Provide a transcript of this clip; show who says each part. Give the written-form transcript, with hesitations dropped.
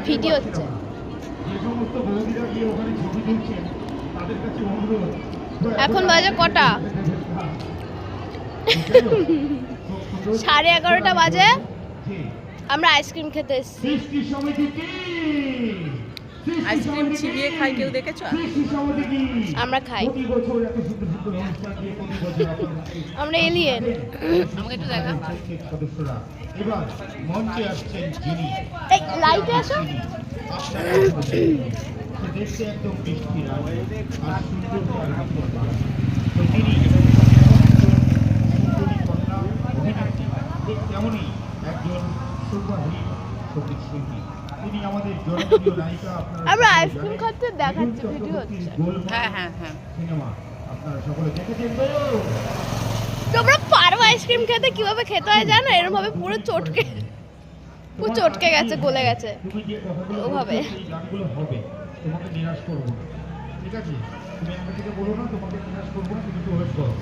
Speaker 1: Video হচ্ছে। এখন বাজে কটা? 11:30 বাজে। আমরা আইসক্রিম খেতে এসেছি।
Speaker 2: আইসক্রিম চিবিয়ে খাই, কেউ দেখেছো?
Speaker 1: আমরা খাই। আমরা এলিয়েন।
Speaker 2: আমাকে একটু দেখা।
Speaker 3: এবার মঞ্চে আসছেন যিনি,
Speaker 1: এই লাইটে আসো।
Speaker 3: দেখতে একদম মিষ্টি রাজ আর সুন্দর তার তো তিনি সুন্দরী কন্যা অভিনেত্রী, ঠিক তেমনই একজন সুপারহিট সঙ্গীত শিল্পী। তিনি আমাদের জনপ্রিয় নায়িকা।
Speaker 1: আমরা আইসক্রিম খাচ্ছে, দেখাচ্ছে, ভিডিও হচ্ছে।
Speaker 2: হ্যাঁ হ্যাঁ হ্যাঁ।
Speaker 3: সিনেমা আপনারা সকলে দেখেছেন তো?
Speaker 1: তোমরা পারো আইসক্রিম খেতে? কিভাবে খেতে হয় জানো? এরকম ভাবে পুরো চটকে গেছে, গলে গেছে
Speaker 3: তুমি যে কথাগুলো
Speaker 1: ওভাবে।
Speaker 3: বলছো, সেই গানগুলো হবে, তোমাকে নিরাশ করবো না, ঠিক আছে? তুমি আগে থেকে বলো না, তোমাকে নিরাশ করবো না, তুমি তো ওয়েট করো।